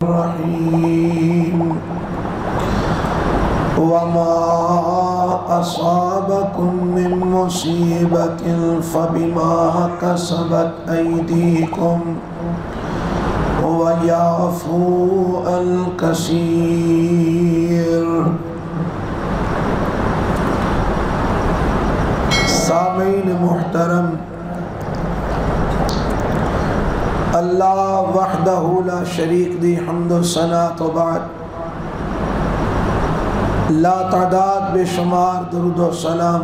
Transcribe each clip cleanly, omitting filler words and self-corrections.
الرحیم وما اصابکم من مصیبت فبما کسبت ایدیکم ویعفو عن کثیر۔ سامعین محترم، اللہ وحدہ لا شریک دی حمد و ثنا تو بعد لا تعداد بے شمار درود و سلام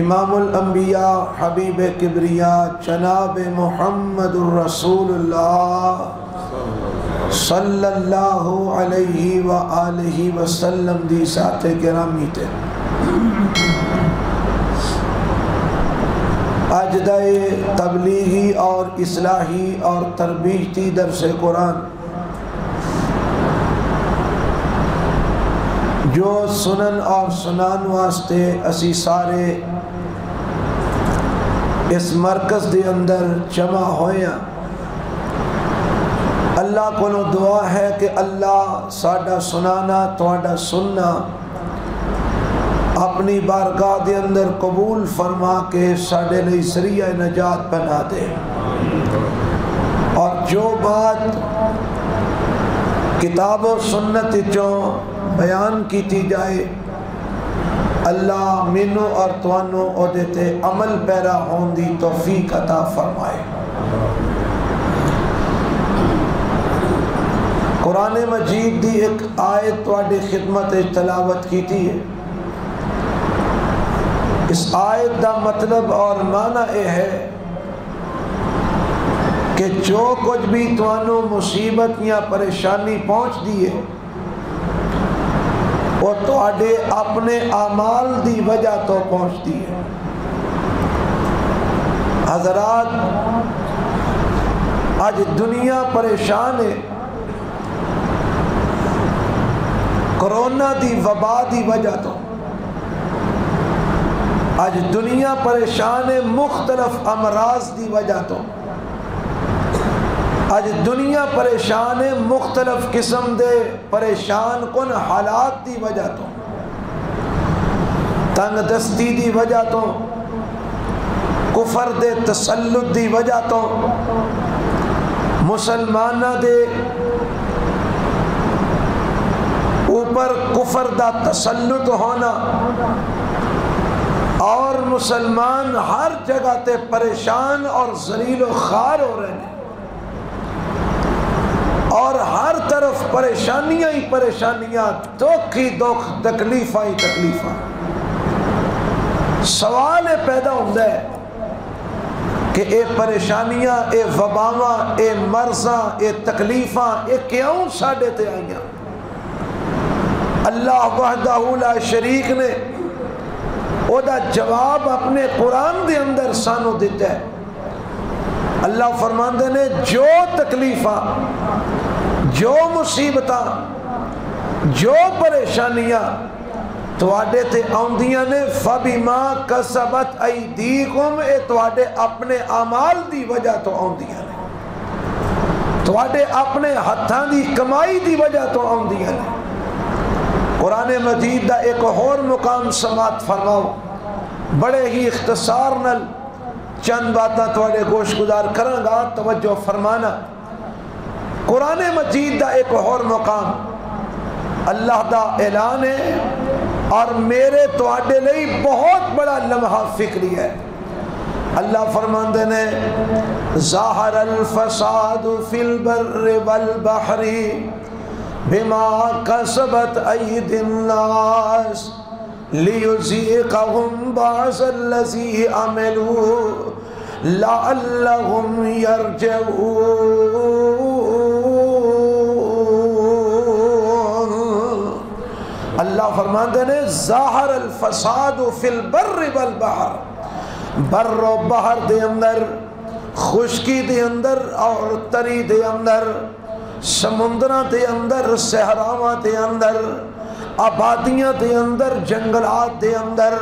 امام الانبیاء حبیب کبریا جناب محمد الرسول اللہ صلی اللہ علیہ وآلہ وسلم دی ذات گرامی تے اجدائے تبلیغی اور اصلاحی اور تربیتی درس قرآن جو سنن اور سنان واسطے اسی سارے اس مرکز دے اندر جمع ہویا، اللہ کو دعا ہے کہ اللہ ساڈا سنانا تواڈا سننا اپنی بارگاہ دے اندر قبول فرما کے ساڈے لئی ذریعہ نجات بنا دے، اور جو بات کتاب و سنت چوں بیان کیتی جائے اللہ مینوں اور توانوں او دیتے عمل پیرا ہون دی توفیق عطا فرمائے۔ قرآن مجید دی ایک آیت تواڈی خدمت تلاوت کیتی ہے۔ اس آیت دا مطلب اور معنی یہ ہے کہ جو کچھ بھی توانوں مصیبت یا پریشانی پہنچ دیئے وہ تواڈے اپنے اعمال دی وجہ تو پہنچ دیئے۔ حضرات آج دنیا پریشان ہے کرونا دی وبا دی وجہ تو، آج دنیا پریشان ہے مختلف امراض دی وجہ تو، آج دنیا پریشان ہے مختلف قسم دے پریشان کن حالات دی وجہ تو، تنگ دستی دی وجہ تو، کفر دے تسلط دی وجہ تو، مسلمانہ دے اوپر کفر دا تسلط ہونا اور مسلمان ہر جگہ تے پریشان اور ذلیل و خوار ہو رہے ہیں، اور ہر طرف پریشانیاں ہی پریشانیاں، دکھ ہی دکھ، تکلیفاں ہی تکلیفاں۔ سوال پیدا ہوتا ہے کہ اے پریشانیاں، اے وباواں، اے مرضاں، اے تکلیفاں، اے کیوں ساڈے تے آئیاں؟ اللہ وحدہ لا شریک نے او دا جواب اپنے قرآن دے اندر سانو دیتا ہے۔ اللہ فرماندے نے جو تکلیفاں، جو مصیبتاں، جو پریشانیاں تواڈے تے آندیاں نے فَبِمَا کَسَبَتْ أَيْدِيكُمْ، اے تواڈے اپنے اعمال دی وجہ تو آندیاں نے، تواڈے اپنے ہتھاں دی کمائی دی وجہ تو آندیاں نے۔ قرآن مجید دا ایک اور مقام سماعت فرماؤ، بڑے ہی اختصار نل چند باتاں تواڈے گوش گزار کراں گا، توجہ فرمانا۔ قرآن مجید دا ایک اور مقام اللہ دا اعلان ہے، اور میرے تواڈے لئی بہت بڑا لمحہ فکری ہے۔ اللہ فرماندے نے ظاہر الفساد فی البر والبحر بما کسبت ایدی الناس لیذیقہم بعض الذی عملوا لعلہم یرجعون۔ اللہ فرماندے نے ظاہر الفساد فی البر والبحر، بر و بحر دے اندر، خشکی دے اندر اور تری دے اندر، سمندرہ دے اندر، صحراواں دے اندر، آبادیاں دے اندر، جنگلات دے اندر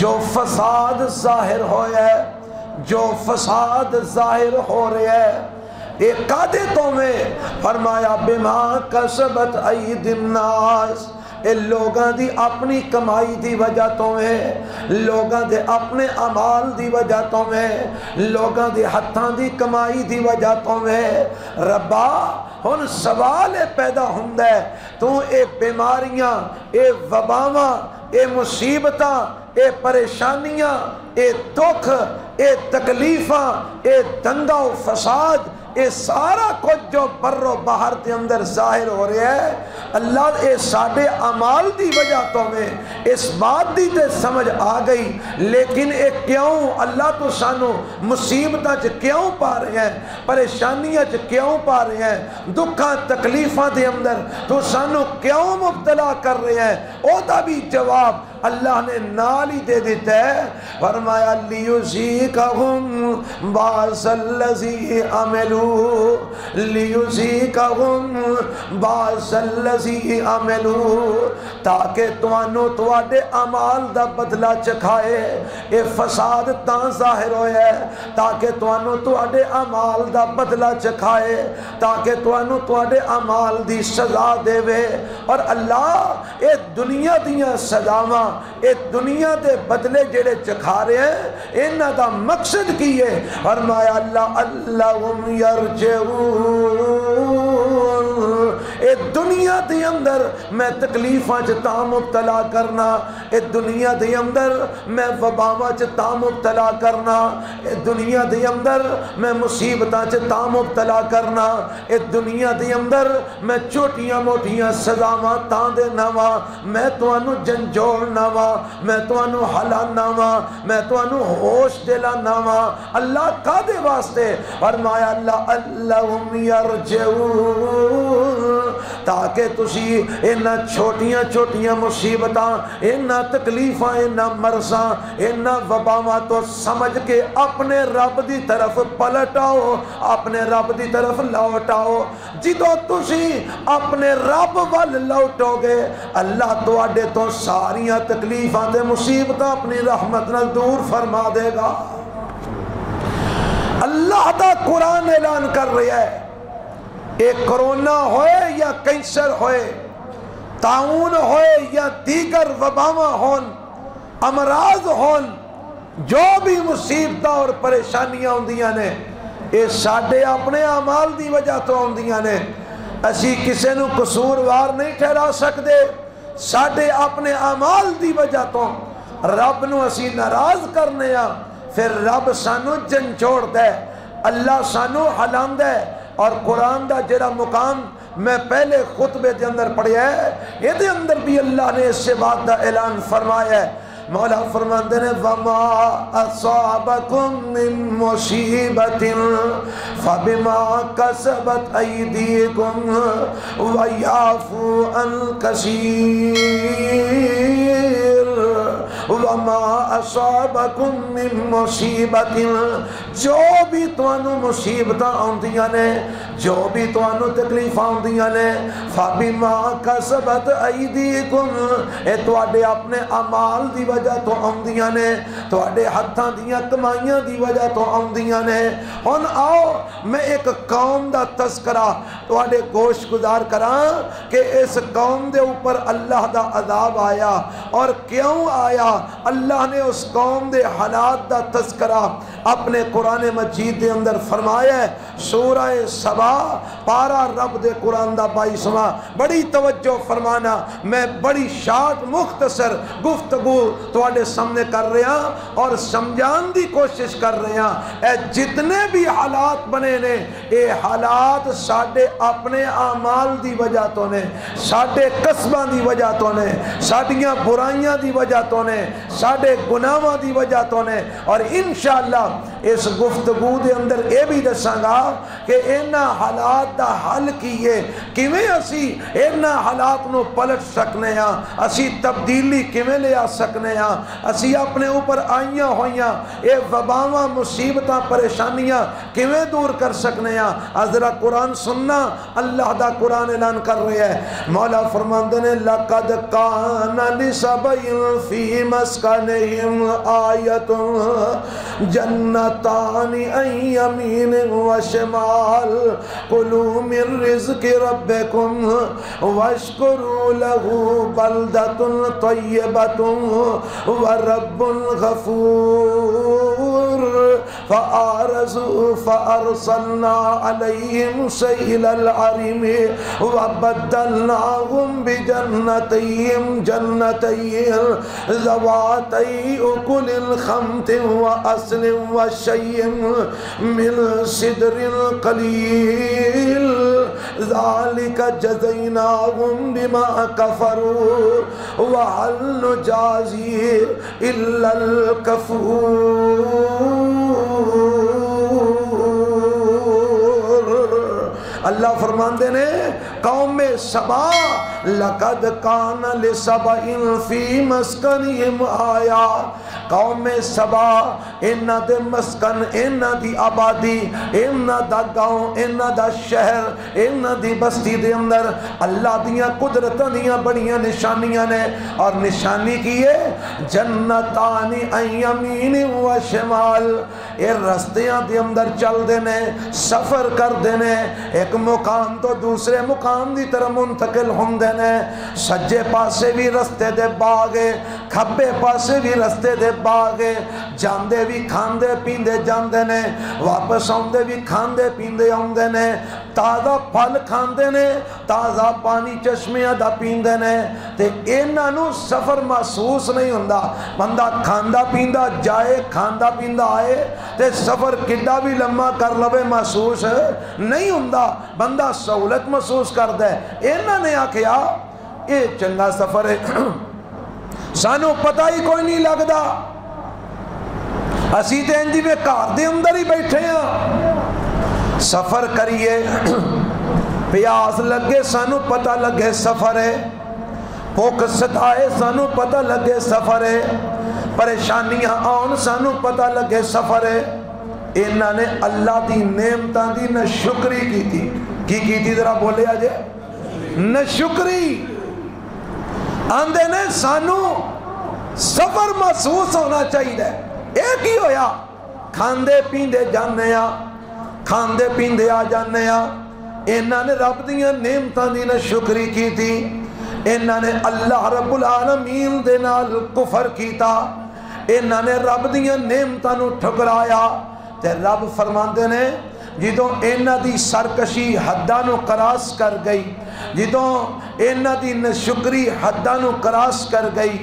جو فساد ظاہر ہویا ہے، جو فساد ظاہر ہو رہا ہے، ایک قادے تو میں فرمایا بما کسبت ایدی الناس، اے لوگاں دی اپنی کمائی دی وجہ تو ہے، لوگاں دے اپنے اعمال دی وجہ تو ہے، لوگاں دی ہتھاں دی کمائی دی وجہ تو ہے۔ ربا ہن سوال پیدا ہوندا ہے، تو اے بیماریاں، اے وباواں، اے مصیبتاں، اے پریشانیاں، اے دکھ، اے تکلیفاں، اے دنگا و فساد، اے سارا کچھ جو بر و بحر دے اندر ظاہر ہو رہا ہے، اللہ اے ساڑے اعمال دی وجہ تو میں اس بات دی تے سمجھ آ گئی، لیکن اے کیوں اللہ تو سانو مصیبتاں چ کیوں پا رہے ہیں، پریشانیاں چ کیوں پا رہے ہیں، دکھاں تکلیفاں دے اندر تو سانو کیوں مبتلا کر رہے ہیں، او دا بھی جواب اللہ نے نال ہی دے دیتا ہے۔ فرمایا لیُذِیقَہُم بَعْضَ الَّذِی عَمِلُوا، لیُذِیقَہُم بَعْضَ الَّذِی عَمِلُوا، تاکہ توانو تواڈے اعمال دا بدلہ چکھائے۔ اے فساد تاں ظاہر ہویا ہے تاکہ توانو تواڈے اعمال دا بدلہ چکھائے، تاکہ توانو تواڈے اعمال دی سزا دے وے۔ اور اللہ اے دنیا دیاں سزاواں، اے دنیا دے بدلے جڑے چکھا رہے ہیں، انہاں دا مقصد کی ہے؟ فرمایا اللہم یرجعون، اے دنیا دے اندر میں تکلیفاں چ تاں مبتلا کرنا، اے دنیا دے اندر میں وباواں چ تاں مبتلا کرنا، اے دنیا دے اندر میں مصیبتاں چ تاں مبتلا کرنا، اے دنیا دے اندر میں چھوٹیاں موٹیاں سزاواں تاں دینا وا، میں تانوں جھنجھوڑنا وا، میں تانوں ہلانا وا، میں تانوں ہوش دلانا وا۔ اللہ کادے واسطے؟ فرمایا اللہم یرجعون، تاکہ تسی انہاں چھوٹیاں چھوٹیاں مصیبتاں، انہاں تکلیفاں، انہاں مرضاں، انہاں وباواں تو سمجھ کے اپنے رب دی طرف پلٹ آؤ، اپنے رب دی طرف لوٹ آؤ۔ جدوں تسی اپنے رب وال لوٹو گے، اللہ تواڈے تو ساریاں تکلیفاں تے مصیبتاں اپنی رحمت نال دور فرما دے گا۔ اللہ دا قرآن اعلان کر رہا ہے، ایک کرونا ہوئے یا کینسر ہوئے، طاعون ہوئے یا دیگر وباواں ہون، امراض ہون، جو بھی مصیبتاں اور پریشانیاں ہوندیاں نے، یہ ساڈے اپنے اعمال دی وجہ تو ہوندیاں نے۔ اسی کسے نو قصوروار نہیں ٹھہرا سکدے، ساڈے اپنے اعمال دی وجہ تو رب نو اسی ناراض کرنے ہاں، پھر رب سانو جھنجھوڑ دے، اللہ سانو ہلاند ہے۔ اور قرآن دا جڑا مقام میں پہلے خطبے دے اندر پڑھیا ہے، یہ دے اندر بھی اللہ نے اس سے بات دا اعلان فرمایا ہے۔ مولا فرماندے نے وَمَا أَصَابَكُم مِّن مُّصِیبَةٍ فَبِمَا كَسَبَتْ أَيْدِيكُمْ وَيَعْفُو عَن كَثِيرٍ۔ وَمَا أَصَابَكُم مِّن مُّصِیبَةٍ، جو بھی توانو مصیبتاں آندیاں نے، جو بھی توانو تکلیفاں آندیاں نے، فَبِمَا كَسَبَتْ أَيْدِيكُمْ، اے تواڈے اپنے اعمال دی وجہ تو آندیاں نے، تواڈے ہتھاں دیاں کمائیاں دی وجہ تو آندیاں نے۔ ہن آؤ میں ایک قوم دا تذکرہ تواڈے گوش گزار کراں کہ اس قوم دے اوپر اللہ دا عذاب آیا اور کیوں آیا۔ اللہ نے اس قوم دے حالات دا تذکرہ اپنے قرآن مجید دے اندر فرمایا ہے۔ سورہ سبا پارا رب دے قرآن دا 22واں، بڑی توجہ فرمانا، میں بڑی شارٹ مختصر گفتگو تواڈے سامنے کر رہا اور سمجھان دی کوشش کر رہا۔ اے جتنے بھی حالات بنے نے، اے حالات ساڈے اپنے اعمال دی وجہ تو نے، ساڈے قسماں دی وجہ تو نے، ساڈیاں برائیاں دی وجہ تو نے، ساڈے گناہاں دی وجہ تو نے۔ اور انشاءاللہ اس گفتگو دے اندر اے بھی دساں گا کہ انہاں حالات دا حل کیے، کیویں اسی انہاں حالات نو پلٹ سکنے ہاں، اسی تبدیلی کیویں لے آ سکنے ہاں، اسی اپنے اوپر آئیاں ہویاں اے وباواں مصیبتاں پریشانیاں کیویں دور کر سکنے ہاں۔ ذرا قرآن سننا، اللہ دا قرآن اعلان کر رہے ہیں۔ مولا فرماندے نے لَقَدْ كَانَ لِسَبَإٍ فِي مَسْكَنِهِمْ آیَةٌ جنتان عن یمین و شمال کلوا من رزق ربکم واشکروا له بلدۃ طیبۃ ورب غفور فأعرضوا فأرسلنا عليهم سيل العرم وبدلناهم بجنتين ذواتي أكل خمط وأصل وشيء من صدر قليل ذلك جزيناهم بما كفروا وهل نجازي إلا الكفور۔ اللہ فرماندے نے قوم سبا لقد کان لسبا فی مسکنہم آیا، قوم سبا انہاں دے مسکن، انہاں دی آبادی، انہاں دا گاؤں، انہاں دا شہر، انہاں دی بستی دے اندر اللہ دیاں قدرتاں دیاں بڑیاں نشانیاں نے، اور نشانی کی ہے جنتان عن یمین و شمال، اے رستیاں دے اندر چل دینے، سفر کر دینے، ایک مقام تو دوسرے مقام دی طرح منتقل ہوں دینے، سجے پاسے بھی رستے دے باغے، کھبے پاسے بھی رستے دے باغے، جاندے بھی کھاندے پیندے جاندے نے، واپس آندے بھی کھاندے پیندے آندے نے، تازہ پھل کھاندے نے، تازہ پانی چشمیاں دا پیندے نے، تے انہاں نو سفر محسوس نہیں ہوندا، بندہ کھاندا پیندا جائے، کھاندا پیندا آئے تے سفر کڈا بھی لمحہ کر لوے محسوس نہیں ہوندا، بندہ سہولت محسوس کر دے۔ انہاں نے آکھیا اے چنگا سفر ہے، سانو پتہ ہی کوئی نہیں لگدا، اسی تے انجی میں گھر دے اندر ہی بیٹھے ہیں، سفر کریے، پیاس لگے سانو پتہ لگے سفر ہے، بھوک ستائے سانو پتہ لگے سفر ہے، پریشانیاں آن سانو پتہ لگے سفر ہے۔ انہاں نے اللہ دی نعمتاں دی نہ شکری کی تھی، کی تھی ذرا بولے آجے، نہ شکری، آندے نے سانو سفر محسوس ہونا چاہیے، ایک ہی ہویا، کھاندے پیندے جانے آ، کھاندے پیندے آ جانے آ۔ انہاں نے رب دیاں نعمتاں دی نہ شکری کی تھی، انہاں نے اللہ رب العالمین دے نال کفر کیتا، انہاں نے رب دیاں نعمتاں نو ٹھکرایا، تے رب فرماندے نے جدوں انہاں دی سرکشی حداں نو کراس کر گئی، جدوں انہاں دی ناشکری حداں نو کراس کر گئی،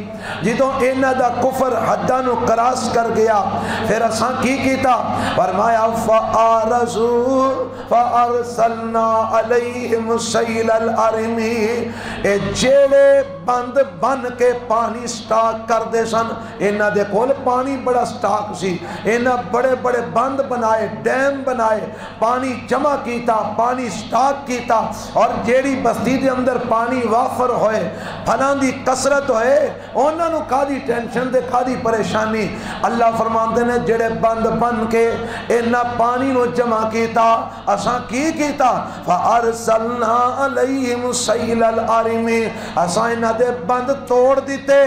جدوں انہاں دا کفر حداں نو کراس کر گیا، پھر اساں کی کیتا؟ فرمایا فَآرَزُوا فَأَرْسَلْنَا عَلَيْهِمْ سَيْلَ الْعَرِمِ، اے جیڑے بند بن کے پانی سٹاک کر دے سن، انہاں دے کول پانی بڑا سٹاک سی، انہاں بڑے بڑے بند بنائے، ڈیم بنائے، پانی جمع کیتا، پانی سٹاک کیتا، اور جیڑی بستی دے اندر پانی وافر ہوئے، پھلان دی کسرت ہوئے، انہاں نو کھادی ٹینشن دے کھادی پریشانی، اللہ فرماندے نے جڑے بند بن کے انہاں پانی نو جمع کیتا، اساں کی کیتا؟ فَأَرْسَلْنَا عَلَيْهِمْ سَيْلَ الْعَرِمِ، اساں انہاں دے بند توڑ دیتے،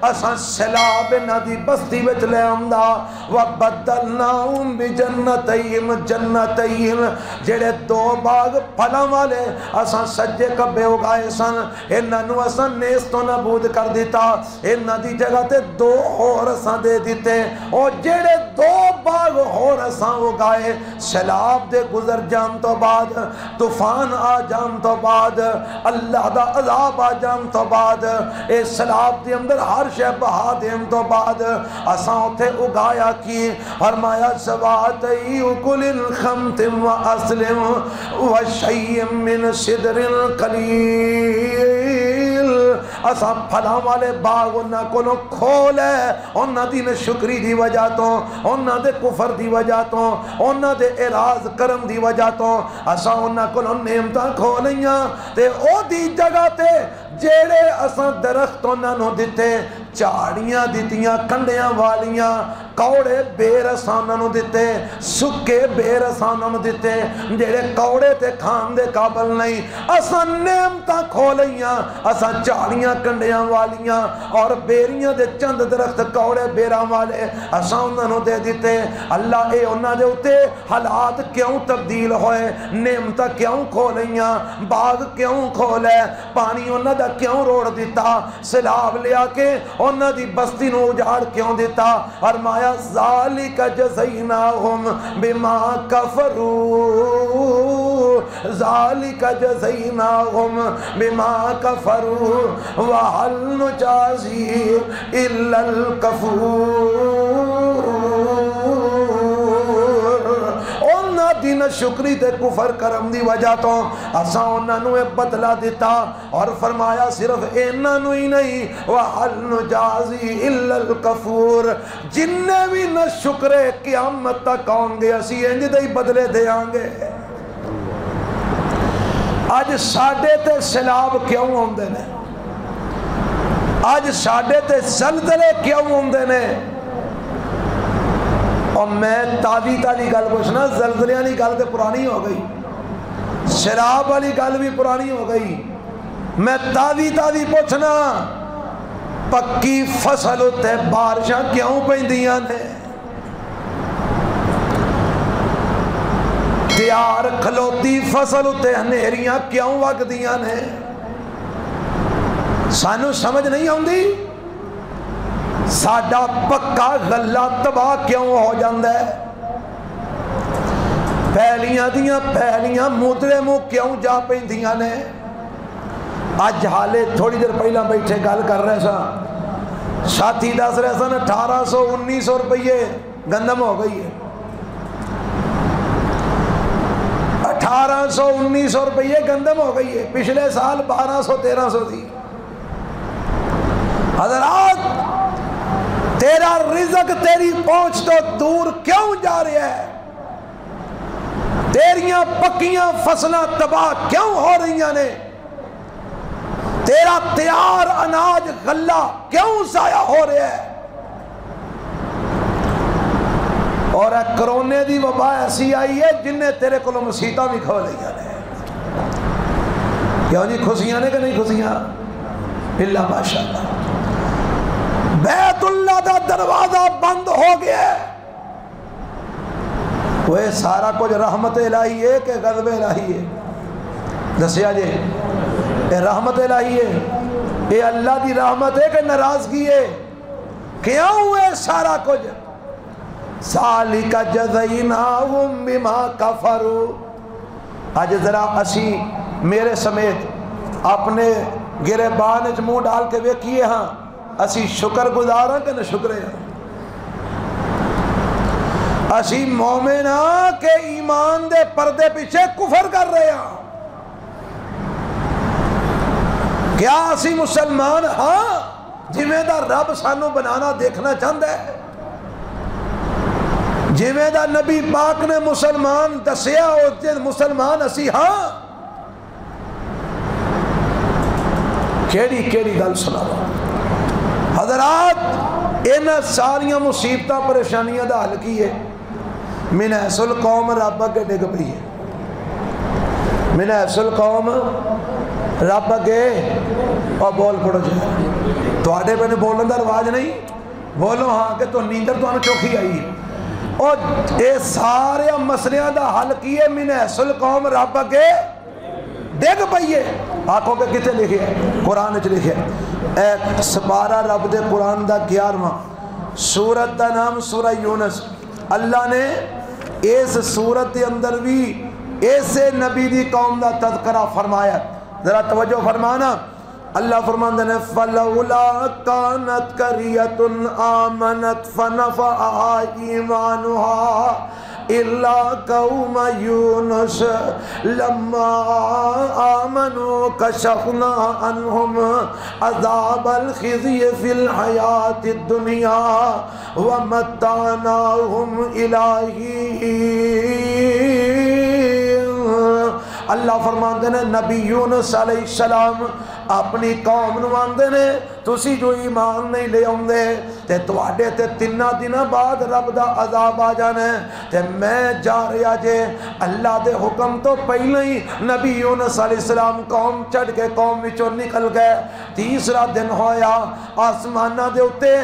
اساں سیلاب انہاں دی بستی وچ لے آندا، وَبَدَّلْنَاهُمْ بِجَنَّتَيْهِمْ جنتین، جڑے دو باغ پھلاں والے اساں سجے کبے اگائے سن، انہاں نو اساں نیست و نابود کر دیتا، انہاں دی جگہ تے دو اور اساں دے دیتے، اور جڑے دو باغ اور اساں اگائے، سیلاب دے گزر جان تو بعد، طوفان آ جان تو بعد، اللہ دا عذاب آ جان تو بعد، اے سیلاب دے اندر ہر شے بہا دین تو بعد، اساں اوتھے اگایا کی، فرمایا زواتئی اکل خمط و اسلم و شیء من صدر قلیل، اساں پھلاں والے باغ انہاں کولوں کھولے، انہاں دی ناشکری دی وجہ تو، انہاں دے کفر دی وجہ تو، انہاں دے اعراض کرم دی وجہ تو، اساں انہاں کولوں نعمتاں کھولیاں، تے او دی جگہ تے جیڑے اساں درخت انہاں نو دتے، چاڑیاں دتیاں کنڈیاں والیاں، کوڑے بے رسانہ نو دیتے سکے بے رسانہ نو دیتے جڑے کوڑے تے کھان دے قابل نہیں اساں نعمتاں کھولیاں اساں جھاڑیاں کنڈیاں والیاں اور بیریاں دے چند درخت کوڑے بیراں والے اساں انہاں نو دے دیتے اللہ اے انہاں دے اوتے حالات کیوں تبدیل ہوئے نعمتاں کیوں کھولیاں باغ کیوں کھولے پانی انہاں دا کیوں روڑ دیتا سیلاب لیا کے انہاں دی بستی نو اجاڑ کیوں دیتا فرمایا ذالک جزیناہم بما کفروا ذالک جزیناہم بما کفروا وہل نجازی الا الکفور دین شکری تے کفر کرم دی وجہ تو اساں انہاں نو بدلہ دیتا اور فرمایا صرف انہاں نو ہی نہیں وَحَلْ نُجَازِي إِلَّا الْكَفُورِ جننے بھی نہ شکرے قیامت تک آؤں گے اسی انج دے ہی بدلے دے آنگے آج ساڑھے تے سیلاب کیوں ہوندے نے آج ساڑھے تے زلزلے کیوں ہوندے نے اور میں تازی گل پوچھنا زلزلیاں والی گل تو پرانی ہو گئی شراب والی گل بھی پرانی ہو گئی میں تازی پوچھنا پکی فصل ہوتے بارشاں کیوں پیندیاں نے تیار کھلوتی فصل ہوتے ہنیریاں کیوں وگدیاں نے سانو سمجھ نہیں ہوندی ساڈا پکا غلہ تباہ کیوں ہو جاندہ ہے پہلیاں دیاں پہلیاں مدرے مو کیوں جا پیندیاں نے آج حالے تھوڑی دیر پہلا بیٹھے گل کر رہے سا ساتھی دس رہے سن 1800-1900 روپیے گندم ہو گئی ہے 1800-1900 روپیے گندم ہو گئی ہے پچھلے سال 1200-1300 تھی حضرات تیرا رزق تیری پہنچ تو دور کیوں جا رہا ہے تیریاں پکیاں فصلیں تباہ کیوں ہو رہی ہیں تیرا تیار اناج غلہ کیوں ضائع ہو رہا ہے اور کرونے دی وبا ایسی آئی ہے جن نے تیرے کو مسیطہ بھی کھو لیا نے کیوں جی خوشیاں نے کہ نہیں خوشیاں اللہ ماشاءاللہ بیت اللہ دا دروازہ بند ہو گیا وہ سارا کچھ رحمت الہی ہے کہ غضب الہی ہے دسیا جی اے رحمت الہی ہے اے اللہ دی رحمت ہے کہ ناراضگی ہے کیوں ہوئے سارا کچھ ذالک جزیناہم بما کفروا آج ذرا اسی میرے سمیت اپنے گریبان وچ منہ ڈال کے ویکھیے ہاں اسی شکر گزار ہیں کہ نہ شکرے ہیں اسی مومن ہاں کہ ایمان دے پردے پیچھے کفر کر رہے ہیں کیا اسی مسلمان ہاں جویں دا رب سانو بنانا دیکھنا چاہتا ہے جویں دا نبی پاک نے مسلمان دسیا اور مسلمان اسی ہاں کیڑی گل سنا حضرات ان ساریاں مصیبتاں پریشانیاں دا حل کی ہے من حیث القوم رب اگے ڈگ پئی ہے من حیث القوم رب اگے اور بول پڑو جائے تو آڈے پہ بولن دا رواج نہیں بولو ہاں کہ تو نیندر تو آنے چوکھی آئی اور اے سارے مسئلیاں دا حل کیے من حیث القوم رب اگے ڈگ پئیے آنکھوں کے کتے لکھے قرآن اچھ لکھے ایک سپارہ رب دے قرآن دا 11واں سورت دا نام سورہ یونس اللہ نے اس سورت دے اندر بھی ایسے نبی دی قوم دا تذکرہ فرمایا ذرا توجہ فرمانا اللہ فرماندے نے فَلَوْلَا كَانَتْ قَرْيَةٌ آمَنَتْ فَنَفَعَهَا إِيمَانُهَا إِلَّا قَوْمَ يُونُسَ لَمَّا آمَنُوا كَشَفْنَا عَنْهُمْ عَذَابَ الْخِزْيِ فِي الْحَيَاةِ الدُّنْيَا وَمَتَّعْنَاهُمْ إِلَىٰ حِينٍ اللہ فرماندے نے نبی یونس علیہ السلام اپنی قوم نو آندے نے تسی جو ایمان نہیں لے آندے تے تواڈے تے 3 دن بعد رب دا عذاب آ جانا ہے تے میں جا رہا جے اللہ دے حکم تو پہلے ہی نبی یونس علیہ السلام قوم چڑھ کے قوم وچوں نکل گئے تیسرا دن ہویا آسمانہ دے اتے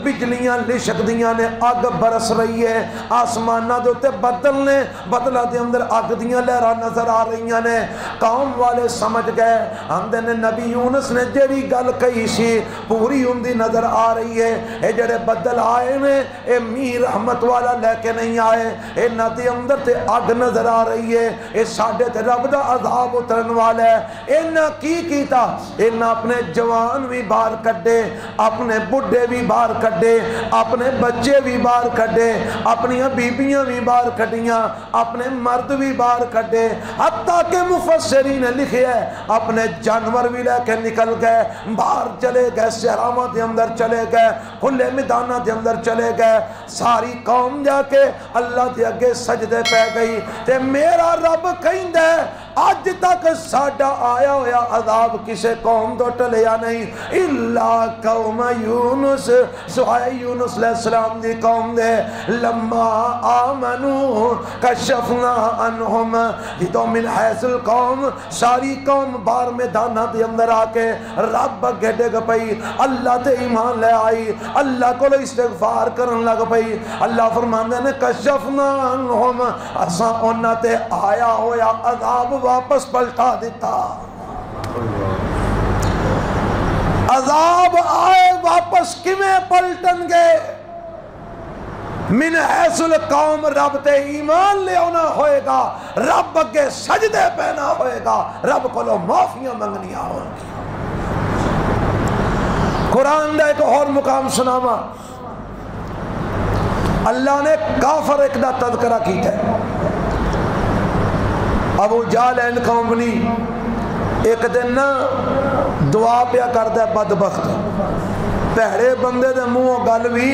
بجلیاں لشک دیاں نے اگ برس رہی ہے آسمانہ دے اتے بدل نے بدلہ دے اندر اگ دیاں لہرہ نظر آ رہی نے قوم والے سمجھ گئے آندے نے نبی یونس نے جڑی گل کہی سی پوری ہوندی نظر آ رہی ہے اے جڑے بدل آئے نے اے میہ رحمت والا لے کے نہیں آئے اے ندی اندر تے اگ نظر آ رہی ہے اے ساڈے تے رب دا عذاب اترن والا ہے انہاں کی کیتا انہاں اپنے جوان بھی باہر کڈے اپنے بڈھے بھی باہر کڈے اپنے بچے بھی باہر کڈے اپنی بیبیاں بھی باہر کڈیاں اپنے مرد بھی باہر کڈے حتیٰ کہ مفسرین نے لکھے ہے اپنے جانور بھی لے کے نکل گئے باہر چلے گئے صحراواں دے اندر چلے گئے کھلے میداناں دے اندر چلے گئے ساری قوم جا کے اللہ دے اگے سجدے پہ گئی تے میرا رب کہندا ہے اج تک ساڈا آیا ہویا عذاب کسے قوم تو ٹلیا نہیں الا قوم یونس سوائے یونس علیہ السلام دی قوم دے لما آمنو کشفنا عنہم تو من حیث القوم ساری قوم بار میدانہ دے اندر آ کے رب اگے ڈگ پئی اللہ تے ایمان لے آئی اللہ کو استغفار کرن لگ پئی اللہ فرماندے نے کشفنا عنہم اساں انہاں تے آیا ہویا عذاب واپس پلٹا دیتا عذاب آئے واپس کیویں پلٹن گے من حیث القوم رب تے ایمان لے آنا ہوئے گا رب اگے سجدے پہنا ہوئے گا رب کو لو معافیاں منگنیاں ہوں گی قرآن دا ایک اور مقام سناما اللہ نے کافر ایک دا تذکرہ کیتا ہے ابو جہل اینڈ کمپنی ایک دن دعا پیا کردا ہے بدبخت پیڑے بندے دے منہ گل بھی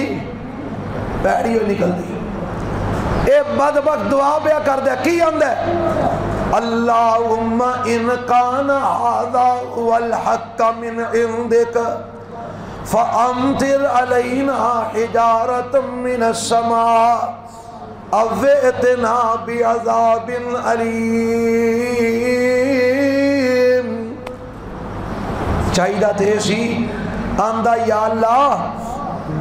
پیڑی ہوئی نکل دی اے بدبخت دعا پیا کردا ہے کی آندا ہے اللہم ان کان ھذا هو الحق من عندک فامطر علینا حجارة من السماء او ائتنا بعذاب علیم چاہیدہ تے سی آندہ یا اللہ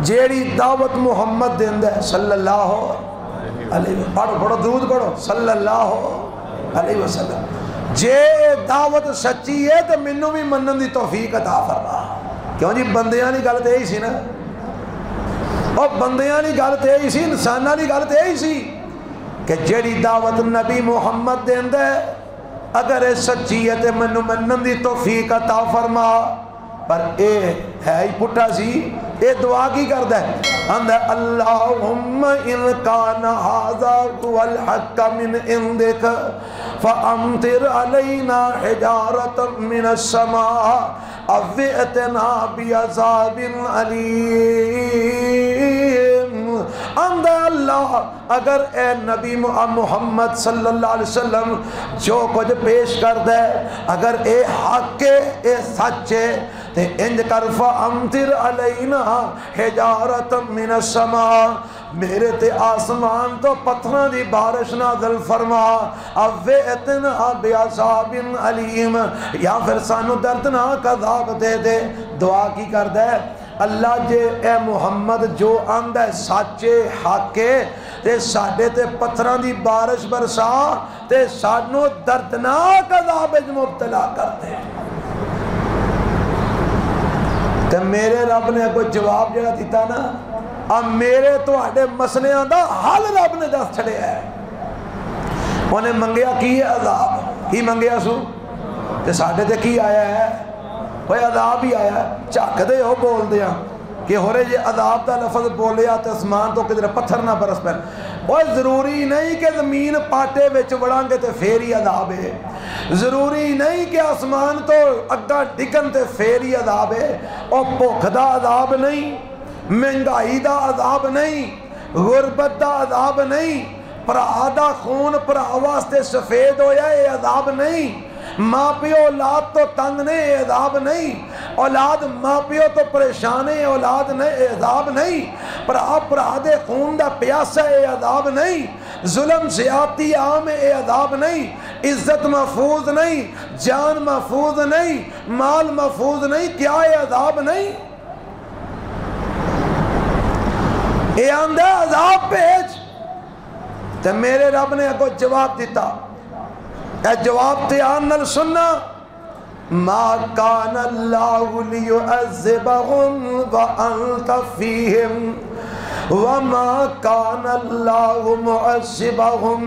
جیڑی دعوت محمد دیندہ ہے صلی اللہ علیہ وسلم پڑھو درود پڑھو صلی اللہ علیہ وسلم جے دعوت سچی ہے تو منوں بھی منن دی توفیق عطا فرما کیوں جی بندیاں نہیں گل تے ہی سی نا اور بندیاں نہیں گل تے ہی سی انساناں نہیں گل تے ہی سی کہ جیڑی دعوت نبی محمد دیندہ ہے اگر اے سچی ہے تے منوں منن دی توفیق عطا فرما پر اے ہے ہی پٹھا سی اے دعا کی کردا ہے اندہ اللہم ان کان ھذا هو الحق من عندک فامطر علینا حجارة من السماء او ائتنا بعذاب علیم اندہ اللہ اگر اے نبی محمد صلی اللہ علیہ وسلم جو کچھ پیش کر دے اگر اے حق ہے اے سچ ہے تے انج کر فامطر علینا حجارة من السماء میرے تے آسمان تو پتھراں دی بارش نازل فرما او ائتنا بعذاب علیم یا پھر سانو دردناک عذاب دے دے دعا کی کردا ہے اللہ جے اے محمد جو آندا ہے سچے حق ہے تے ساڈے تے پتھراں دی بارش برسا تے سانو دردناک عذاب وچ مبتلا کر دے تے میرے رب نے کوئی جواب جڑا دیتا نا اب میرے تو آڈے مسئلیاں دا حال رب نے دس چھڑے ہے انہیں منگیا کی ہے عذاب کی منگیا سو تے ساڈے تے کی آیا ہے وہ عذاب ہی آیا ہے چاک دے ہو بول دیا کہ ہو رہے یہ عذاب دا لفظ بولے آتے اسمان تو کدھر پتھر نہ برس پر وہ ضروری نہیں کہ زمین پاٹے وچ وڑانگے تے پھیری عذاب ہے ضروری نہیں کہ آسمان تو اگا ڈگن تے پھیری عذاب ہے اور بھوک دا عذاب نہیں مہنگائی دا عذاب نہیں غربت دا عذاب نہیں پرا دا خون پرا واسطے سفید ہویا یہ عذاب نہیں ماں پیو اولاد تو تنگ نے عذاب نہیں اولاد ماں پیو تو پریشان ہے اولاد نہیں عذاب نہیں، پر آپ دے خون دا پیاسا ہے عذاب نہیں، ظلم زیادتی عام ہے عذاب نہیں، عزت محفوظ نہیں، جان محفوظ نہیں، مال محفوظ نہیں، کیا ہے عذاب نہیں؟ اے آندہ عذاب بھیج، تو میرے رب نے اگو جواب دیتا، اے جواب تیان نل سننا، ما کان اللہ لیعذبہم وانت فیہم وما کان اللہ معذبہم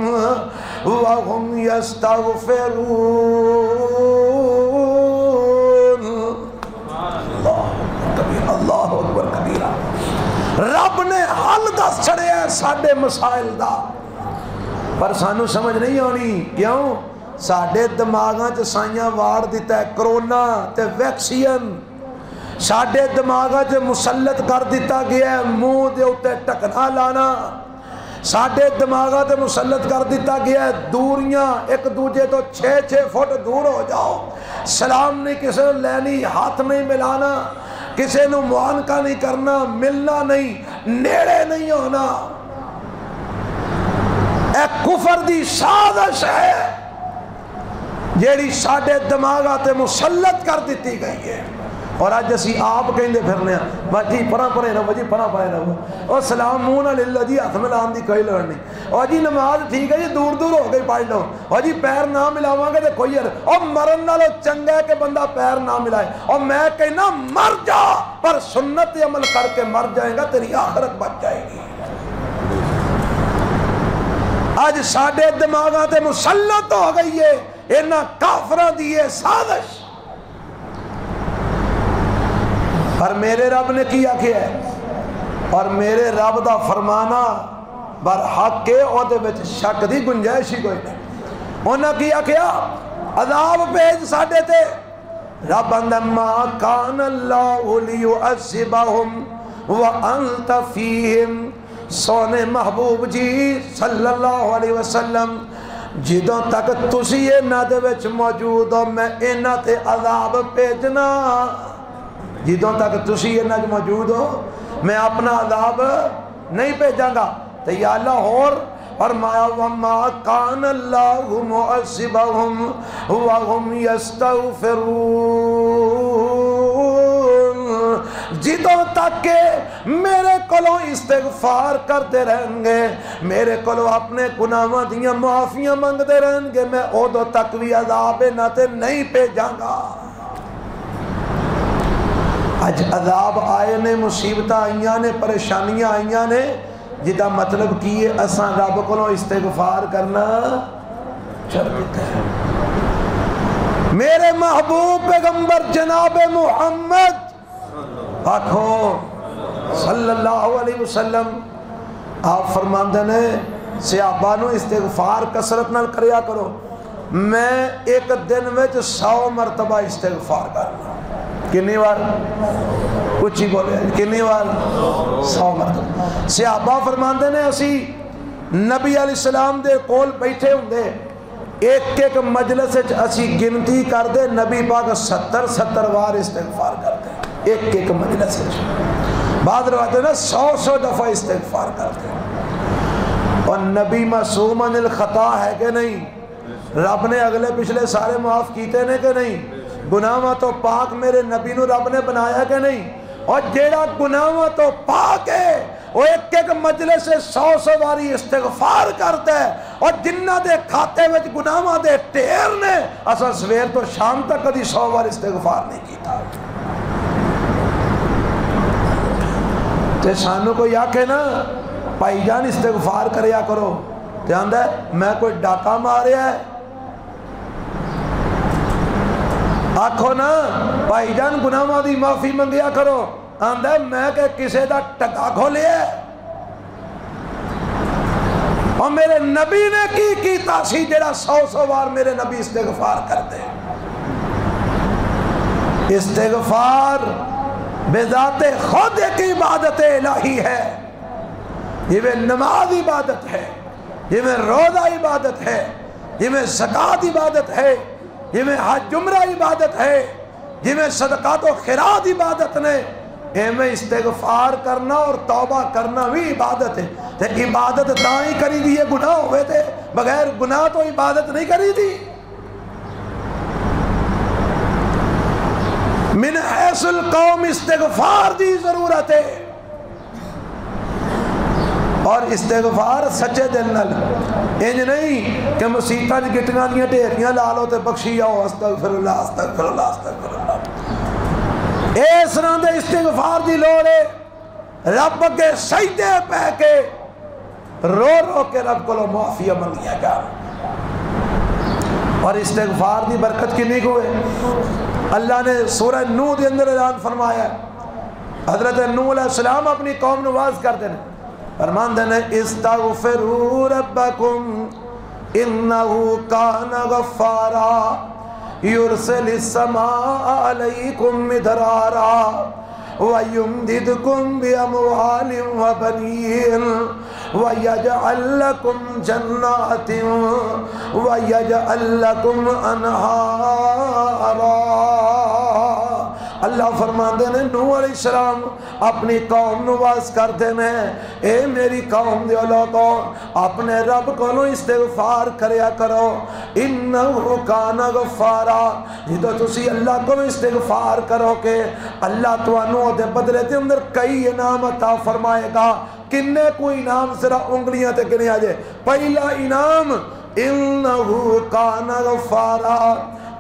وہم یستغفرون۔ اللہ اکبر کبیرہ۔ رب نے حل دس چھڑے ہیں ساڑھے مسائل دا، پر سانو سمجھ نہیں ہونی، کیوں؟ ساڑھے دماغاں چ سائیاں وار دیتا ہے کرونا تے ویکسین، ساڑھے دماغاں چ مسلط کر دیتا گیا ہے منہ دے اتے ٹکنا لانا، ساڑھے دماغاں تے مسلط کر دیتا گیا ہے دوریاں، ایک دوجے تو 6 فٹ دور ہو جاؤ، سلام نہیں کسی نے لینی، ہاتھ نہیں ملانا، کسی نے معانقہ نہیں کرنا، ملنا نہیں، نیڑے نہیں ہونا۔ ایک کفر دی سازش ہے جیڑی ساڑھے دماغاتے مسلط کر دیتی گئی ہے، اور آج اسی آپ کہیں دے پھرنے ہیں بجی پرا پرے رہو، بجی پرا پرے رہو، اور سلام مونہ للہ جی ہاتھ ملان دی کوئی لڑنی، اور جی نماز ٹھیک ہے جی دور دور ہو گئی پڑھ لو، اور جی پیر نہ ملاوان گے دے کوئی اور مرن نہ لو چنگا ہے کہ بندہ پیر نہ ملائے، اور میں کہنا مر جا پر سنت عمل کر کے مر جائیں گا تیری آخرت بچ جائے گی۔ آج ساڑھے دماغاتے مسلط ہو گئی ہے اینا کافران دیئے سازش، پر میرے رب نے کیا ہے، اور میرے رب دا فرمانا برحق کے اور دے وچ شک دی گنجائش ہی کوئی نہیں۔ انہاں کیا عذاب بھیج ساڑھے تے، رب اندہ ما کان اللہ لیعذبہم وانت فیہم، سونے محبوب جی صلی اللہ علیہ وسلم جدوں تک تسی انہاں دے وچ موجود ہو میں انہاں تے عذاب بھیجنا، جدوں تک تسی انہاں دے موجود ہو میں اپنا عذاب نہیں بھیجاں گا۔ تو یا اللہ اور فرمایا وما کان اللہ معذبہم وہم یستغفرون، جدوں تک کہ میرے کولوں استغفار کرتے رہیں گے، میرے کولوں اپنے گناہاں دیاں معافیاں منگتے رہیں گے، میں ادوں تک بھی عذاب نہ تے نہیں بھیجاں گا۔ اج عذاب آئے نے، مصیبتاں آئیاں نے، پریشانیاں آئیاں نے، جدا مطلب کیے اساں رب کولوں استغفار کرنا چھوڑ دیتے ہیں۔ میرے محبوب پیغمبر جناب محمد آکھو صلی اللہ علیہ وسلم آپ فرماندے نے صحابہ نو استغفار کثرت نال کریا کرو، میں ایک دن میں 100 مرتبہ استغفار کرنا۔ کنی بار؟ کچھ ہی بولے کنی بار؟ 100 مرتبہ۔ صحابہ فرماندے نے اسی نبی علیہ السلام دے کول بیٹھے ہوں دے، ایک ایک مجلس اسی گنتی کر دے نبی پاک 70 بار استغفار کر دے ایک ایک مجلس، بعد روایت ہے نا 100 دفعہ استغفار کرتے ہیں۔ اور نبی معصوم عن الخطا ہے کہ نہیں؟ رب نے اگلے پچھلے سارے معاف کیتے نے کہ نہیں؟ گناہاں تو پاک میرے نبی نو رب نے بنایا کہ نہیں؟ اور جیڑا گناہاں تو پاک ہے وہ ایک ایک مجلس سے 100 باری استغفار کرتا ہے، اور جنہ دے کھاتے وچ گناہاں دے ٹیر نے اساں سویر تو شام تک کدی 100 بار استغفار نہیں کیتا۔ تے سانو کوئی آکھے نا بھائی جان استغفار کریا کرو، تے آندہ ہے میں کوئی ڈاکہ ماریا ہے، آکھو نا بھائی جان گناہاں دی معافی منگیا کرو، آندہ ہے میں کہ کسے دا ٹکا کھولیا ہے۔ اور میرے نبی نے کی تاسی جڑا 100 بار میرے نبی استغفار کر دے۔ استغفار بذات خود ایک عبادت الہی ہے، یہ میں نماز عبادت ہے، یہ میں روزہ عبادت ہے، یہ میں زکوٰۃ عبادت ہے، یہ میں حج عمرہ عبادت ہے، جی میں صدقات و خیرات عبادت نے، ایویں استغفار کرنا اور توبہ کرنا بھی عبادت ہے۔ تے عبادت تاں ہی کری دی ہے گناہ ہوئے تھے، بغیر گناہ تو عبادت نہیں کری دی۔ من حیث القوم استغفار دی ضرورت ہے، اور استغفار سچے دل نال، انج نہیں کہ مسیطہ دی گٹیاں دیاں ڈھیریاں لا لو تے بخشی جاؤ استغفر اللہ استغفر اللہ استغفر اللہ۔ اس طرح دے استغفار دی لوڑ ہے، رب کے سجدے پہ کے رو رو کے رب کو معافی منگیا جا۔ اور استغفار دی برکت کنی کو ہے؟ اللہ نے سورہ نوح دے اندر اعلان فرمایا ہے، حضرت نوح علیہ السلام اپنی قوم نواز کر دینے فرمان دینے استغفروا ربکم انہو کان غفارا یرسل السماء علیکم مدرارا وَيُمْدِدْكُمْ بِأَمْوَالٍ وَبَنِينَ وَيَجْعَلْ لَكُمْ جَنَّاتٍ وَيَجْعَلْ لَكُمْ أَنْهَارًا۔ اللہ فرماندے نے نوح علیہ السلام اپنی قوم نواز کر دینے، اے میری قوم دے لوگو اپنے رب کو استغفار کریا کرو، انہو کان غفارا، جدو تسی اللہ کو استغفار کرو کہ اللہ توانو دے بدلے دے اندر کئی انعام عطا فرمائے گا۔ کنے کو انعام ذرا انگلیاں تے گنے آجے۔ پہلا انعام انہو کان غفارا،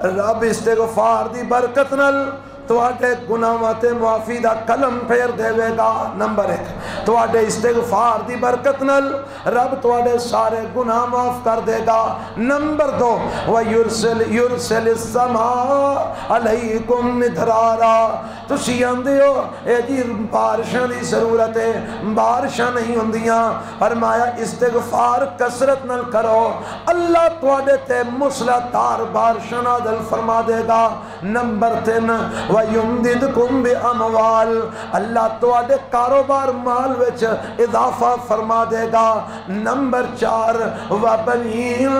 رب استغفار دی برکت نل تو آٹے گناہات معافی دا قلم پھیر دے گا۔ نمبر 1 تو آٹے استغفار دی برکت نل رب تو آٹے سارے گناہ معاف کر دے گا۔ نمبر 2 وَيُرْسِلِ السَّمَاءَ عَلَيْكُمْ مِدْرَارًا، تو سیان دیو اے جی بارشاں دی ضرورت ہے، بارشاں نہیں ہوندیاں، فرمایا استغفار کثرت نل کرو، اللہ تو آٹے تے مسلطار بارشاں نازل فرما دے گا۔ نمبر 3 وَيُمْدِدْكُمْ بِأَمْوَالٍ، اللہ تو آدھے کاروبار مال وچ اضافہ فرما دے گا۔ نمبر 4 وَبَنِينَ،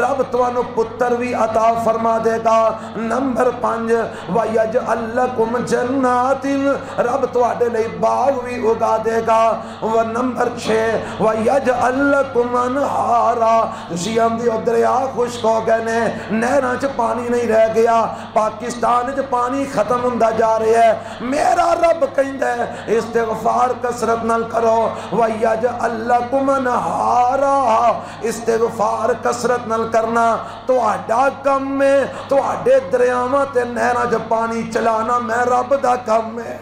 رب تو انو پتر بھی عطا فرما دے گا۔ نمبر 5 وَيَجْعَلْ لَكُمْ جَنَّاتٍ، رب تو آدھے لئی باغ بھی اگا دے گا۔ نمبر 6 وَيَجْعَلْ لَكُمْ أَنْهَارًا، اسی ہم دی دریا خشک ہو گئے نے، نہراں چ پانی نہیں رہ گیا، پاکستان چ پانی ختم ہوندہ جا رہے ہیں۔ میرا رب کہندہ ہے استغفار کثرت نال کرو، وَيَجْعَلْ لَكُمْ أَنْهَارًا، استغفار کثرت نال کرنا تو آڈا کم میں، تو آڈے دریاواں تے نہراں جو پانی چلانا میں رب دا کم میں۔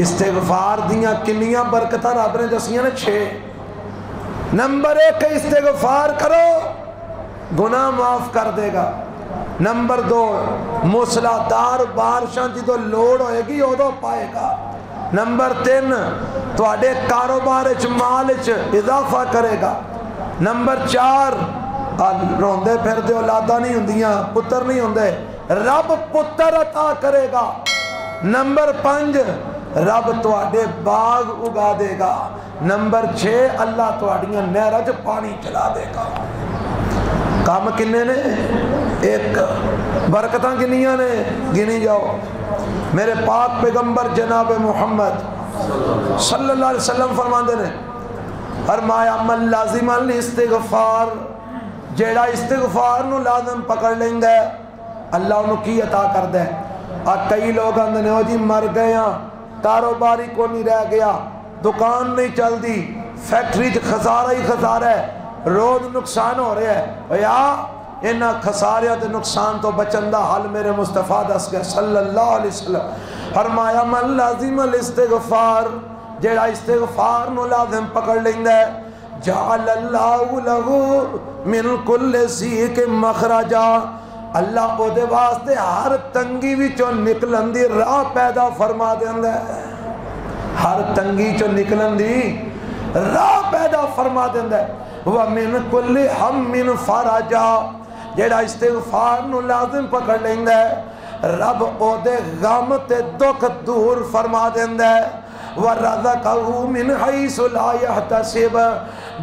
استغفار دیاں کنیاں برکتاں رب نے دسیاں نے 6۔ نمبر 1 استغفار کرو گناہ معاف کر دے گا۔ نمبر 2 موسلادھار بارشاں جدو لوڑ ہوئے گی ادو پائے گا۔ نمبر 3 تو آڈے کاروبار مال اضافہ کرے گا۔ نمبر 4 روندے پھر دے اولادہ نہیں ہوندیاں، پتر نہیں ہوندے، رب پتر عطا کرے گا۔ نمبر 5 رب تو آڈے باغ اگا دے گا۔ نمبر 6 اللہ تو آڈیاں نہرج پانی چلا دے گا۔ کام کنے نے؟ 1۔ برکتاں کنیاں نے؟ گنی جاؤ۔ میرے پاک پیغمبر جناب محمد صلی اللہ علیہ وسلم فرماندے نے، فرمایا من لازم الاستغفار، جیڑا استغفار نو لازم پکڑ لیں گے اللہ انہوں کی عطا کر دے۔ کئی لوگ آندے نے ہو جی مر گئے ہیں، کاروباری کو نہیں رہ گیا، دکان نہیں چل دی، فیکٹری خسارہ ہی خسارہ ہے، روز نقصان ہو رہے ہیں، یا انہا خساریت نقصان تو بچندہ حال میرے مصطفیٰ دس گئے صلی اللہ علیہ وسلم۔ فرمایا من لازم الاستغفار، جیڑا استغفار نو لازم پکڑ لیں گے جعل اللہ لہو من کل سیک مخرجا، اللہ او دے واسطے ہر تنگی بھی چو نکلن دی راہ پیدا فرما دیں گے، ہر تنگی چو نکلن دی راہ پیدا فرما دیں گے۔ وَمِن كُلِّ هَمٍّ فَرَجًا، جیڑا استغفار نو لازم پکڑ لیں گے رب او دے غم تے دکھ دور فرما دیں گے۔ وَرَزَقَهُ مِنْ حَيْثُ لَا يَحْتَسِبُ،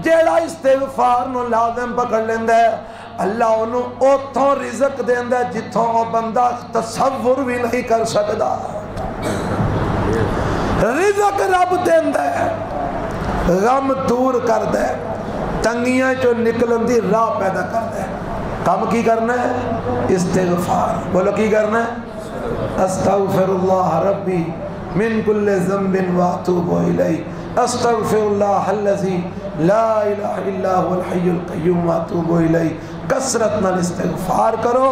جیڑا استغفار نو لازم پکڑ لیں گے اللہ انہوں اوتھوں رزق دیندہ جتھوں وہ بندہ تصور بھی نہیں کر سکتا. رزق رب دیندہ ہے، غم دور کر دے، تنگیاں جو نکلن دی راہ پیدا کر دے. کام کی کرنا ہے؟ استغفار. بولو کی کرنا ہے؟ استغفر اللہ ربی من کل ذنب واتوب الیہ، استغفر اللہ الذی لا الہ الا هو الحی القیوم واتوب الیہ. کثرت نال استغفار کرو،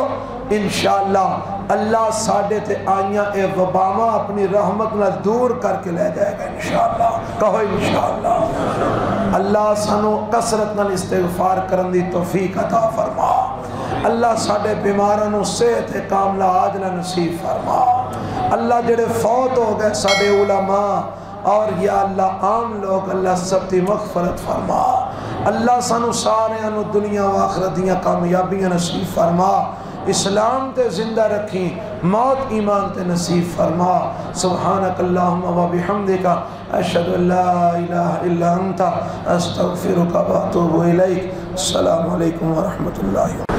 انشاءاللہ اللہ ساڑھے تے آئیاں اے وباما اپنی رحمت نہ دور کر کے لے جائے گا انشاءاللہ. کہو انشاءاللہ. اللہ سانو کثرت نال استغفار کرن دی توفیق عطا فرما. اللہ ساڑھے بیمارانو صحت کاملہ عاجلہ نصیب فرما. اللہ جڑے فوت ہو گئے ساڑھے علماء اور یا اللہ عام لوگ، اللہ سب تی مغفرت فرما. اللہ سانو سارے انو دنیا و آخرت دیاں کامیابیاں نصیب فرما. اسلام تے زندہ رکھی، موت ایمان تے نصیب فرما. سبحانک اللہم و بحمدک، اشہد ان لا الہ الا انت، استغفرک و اتوب الیک. السلام علیکم ورحمۃ اللہ.